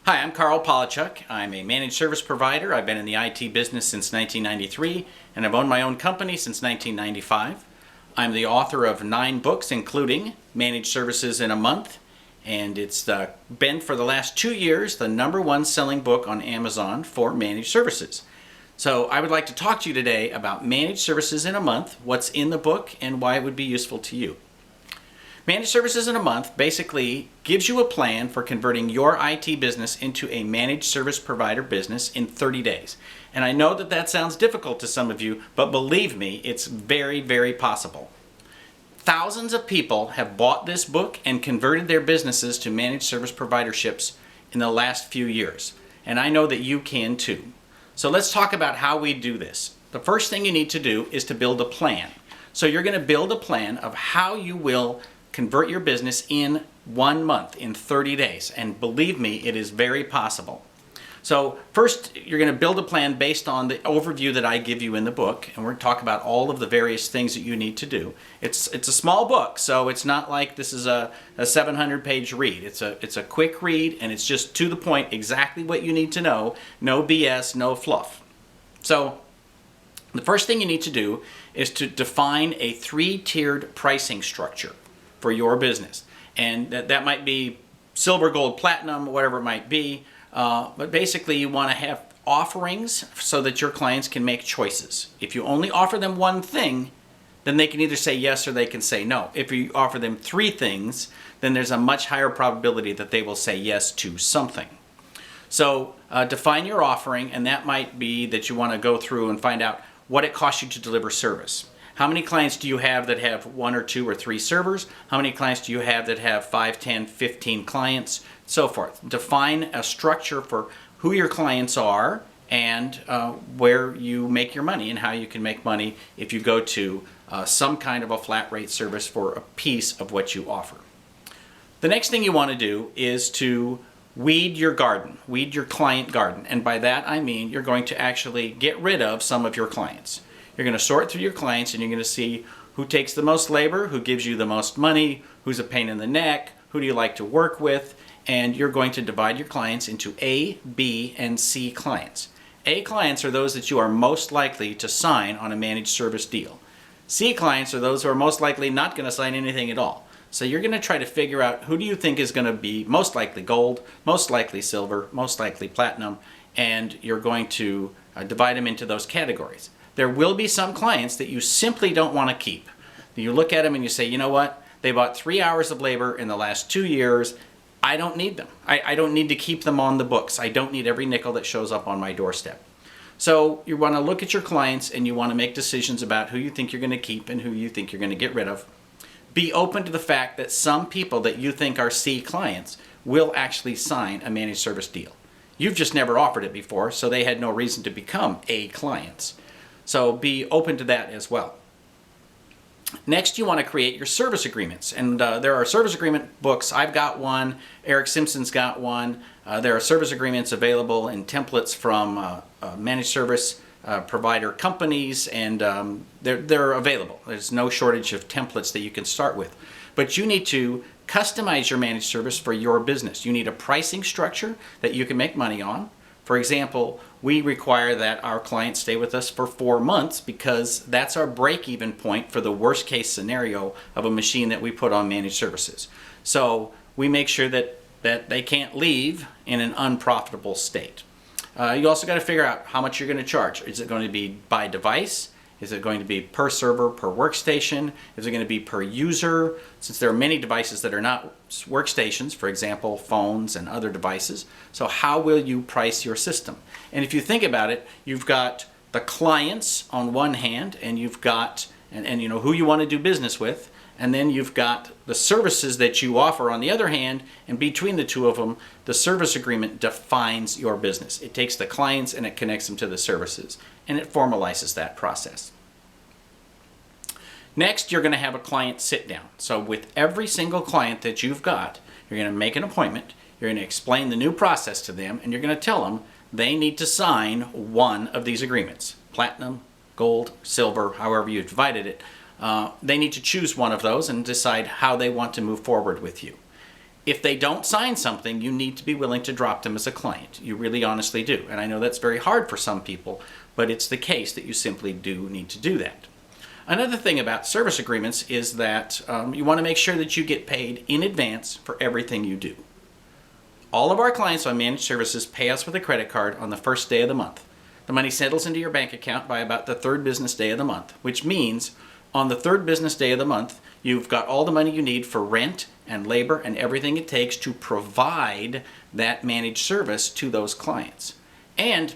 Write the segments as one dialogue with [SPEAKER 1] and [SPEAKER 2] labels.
[SPEAKER 1] Hi, I'm Carl Polachuk. I'm a managed service provider. I've been in the IT business since 1993, and I've owned my own company since 1995. I'm the author of 9 books, including Managed Services in a Month, and it's been for the last 2 years the #1 selling book on Amazon for managed services. So I would like to talk to you today about Managed Services in a Month, what's in the book, and why it would be useful to you. Managed Services in a Month basically gives you a plan for converting your IT business into a managed service provider business in 30 days. And I know that that sounds difficult to some of you, but believe me, it's very, very possible. Thousands of people have bought this book and converted their businesses to managed service providerships in the last few years. And I know that you can too. So let's talk about how we do this. The first thing you need to do is to build a plan. So you're going to build a plan of how you will convert your business in 1 month, in 30 days. And believe me, it is very possible. So first, you're going to build a plan based on the overview that I give you in the book, and we're going to talk about all of the various things that you need to do. It's a small book, so it's not like this is a 700-page read. It's a quick read, and it's just to the point, exactly what you need to know. No BS, no fluff. So the first thing you need to do is to define a 3-tiered pricing structure for your business. And that might be silver, gold, platinum, whatever it might be. But basically you want to have offerings so that your clients can make choices. If you only offer them one thing, then they can either say yes or they can say no. If you offer them 3 things, then there's a much higher probability that they will say yes to something. So define your offering, and that might be that you want to go through and find out what it costs you to deliver service. How many clients do you have that have 1 or 2 or 3 servers? How many clients do you have that have 5, 10, 15 clients? So forth. Define a structure for who your clients are and where you make your money and how you can make money if you go to some kind of a flat rate service for a piece of what you offer. The next thing you want to do is to weed your garden, weed your client garden. And by that I mean you're going to actually get rid of some of your clients. You're going to sort through your clients and you're going to see who takes the most labor, who gives you the most money, who's a pain in the neck, who do you like to work with, and you're going to divide your clients into A, B, and C clients. A clients are those that you are most likely to sign on a managed service deal. C clients are those who are most likely not going to sign anything at all. So you're going to try to figure out who do you think is going to be most likely gold, most likely silver, most likely platinum, and you're going to divide them into those categories. There will be some clients that you simply don't want to keep. You look at them and you say, you know what? They bought 3 hours of labor in the last 2 years. I don't need them. I don't need to keep them on the books. I don't need every nickel that shows up on my doorstep. So you want to look at your clients and you want to make decisions about who you think you're going to keep and who you think you're going to get rid of. Be open to the fact that some people that you think are C clients will actually sign a managed service deal. You've just never offered it before, so they had no reason to become A clients. So be open to that as well. Next, you want to create your service agreements. And there are service agreement books. I've got one. Eric Simpson's got one. There are service agreements available in templates from managed service provider companies, and they're available. There's no shortage of templates that you can start with. But you need to customize your managed service for your business. You need a pricing structure that you can make money on. For example, we require that our clients stay with us for 4 months because that's our break-even point for the worst case scenario of a machine that we put on managed services. So we make sure that they can't leave in an unprofitable state. You also got to figure out how much you're going to charge. Is it going to be by device? Is it going to be per server, per workstation? Is it going to be per user? Since there are many devices that are not workstations, for example, phones and other devices. So how will you price your system? And if you think about it, you've got the clients on one hand, and you've got and you know who you want to do business with, and then you've got the services that you offer on the other hand, and between the two of them, the service agreement defines your business. It takes the clients and it connects them to the services, and it formalizes that process. Next, you're going to have a client sit down. So with every single client that you've got, you're going to make an appointment, you're going to explain the new process to them, and you're going to tell them they need to sign one of these agreements. Platinum, gold, silver, however you've divided it. They need to choose one of those and decide how they want to move forward with you. If they don't sign something, you need to be willing to drop them as a client. You really honestly do. And I know that's very hard for some people, but it's the case that you simply do need to do that. Another thing about service agreements is that you want to make sure that you get paid in advance for everything you do. All of our clients on managed services pay us with a credit card on the first day of the month. The money settles into your bank account by about the third business day of the month, which means on the third business day of the month, you've got all the money you need for rent and labor and everything it takes to provide that managed service to those clients. And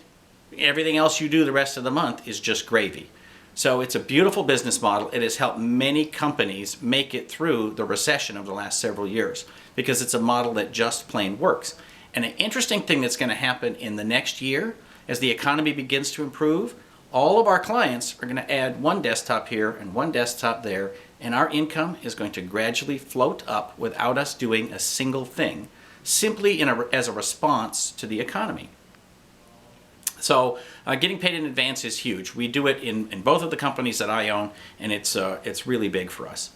[SPEAKER 1] everything else you do the rest of the month is just gravy. So it's a beautiful business model. It has helped many companies make it through the recession of the last several years because it's a model that just plain works. And an interesting thing that's going to happen in the next year as the economy begins to improve, all of our clients are going to add one desktop here and one desktop there, and our income is going to gradually float up without us doing a single thing, simply as a response to the economy. So getting paid in advance is huge. We do it in both of the companies that I own, and it's really big for us.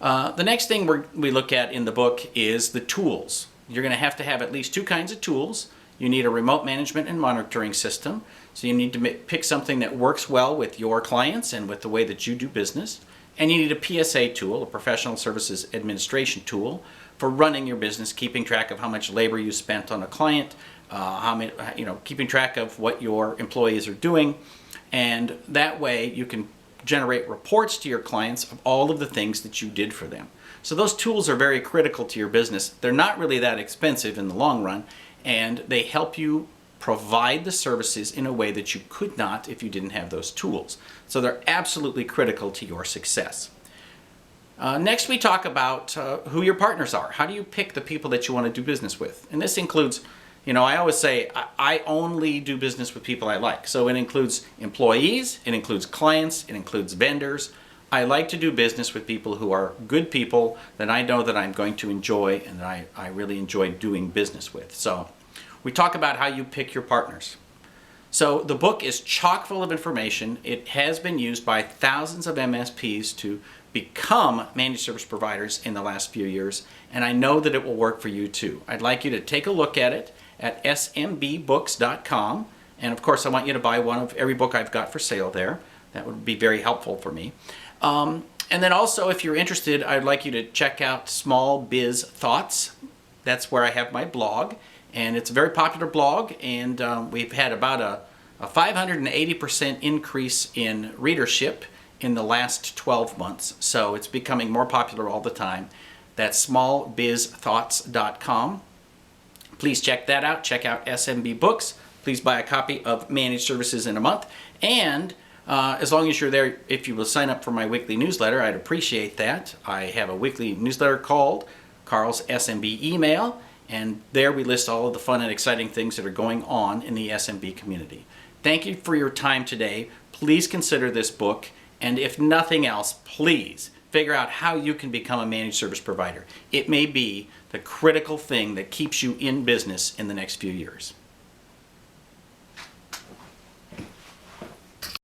[SPEAKER 1] The next thing we look at in the book is the tools. You're going to have at least two kinds of tools. You need a remote management and monitoring system. So you need to pick something that works well with your clients and with the way that you do business. And you need a PSA tool, a professional services administration tool, for running your business, keeping track of how much labor you spent on a client, keeping track of what your employees are doing. And that way you can generate reports to your clients of all of the things that you did for them. So those tools are very critical to your business. They're not really that expensive in the long run, and they help you provide the services in a way that you could not if you didn't have those tools. So they're absolutely critical to your success. Next, we talk about who your partners are. How do you pick the people that you want to do business with? And this includes, I always say I only do business with people I like. So it includes employees, it includes clients, it includes vendors. I like to do business with people who are good people that I know that I'm going to enjoy and that I really enjoy doing business with. So we talk about how you pick your partners. So the book is chock full of information. It has been used by thousands of MSPs to become managed service providers in the last few years, and I know that it will work for you too. I'd like you to take a look at it at smbooks.com, and of course I want you to buy one of every book I've got for sale there. That would be very helpful for me. And then also, if you're interested, I'd like you to check out Small Biz Thoughts. That's where I have my blog, and it's a very popular blog, and we've had about a 580% increase in readership in the last 12 months. So it's becoming more popular all the time. That's smallbizthoughts.com. Please check that out. Check out SMB Books. Please buy a copy of Managed Services in a Month. And as long as you're there, if you will sign up for my weekly newsletter, I'd appreciate that. I have a weekly newsletter called Carl's SMB Email, and there we list all of the fun and exciting things that are going on in the SMB community. Thank you for your time today. Please consider this book, and if nothing else, please figure out how you can become a managed service provider. It may be the critical thing that keeps you in business in the next few years.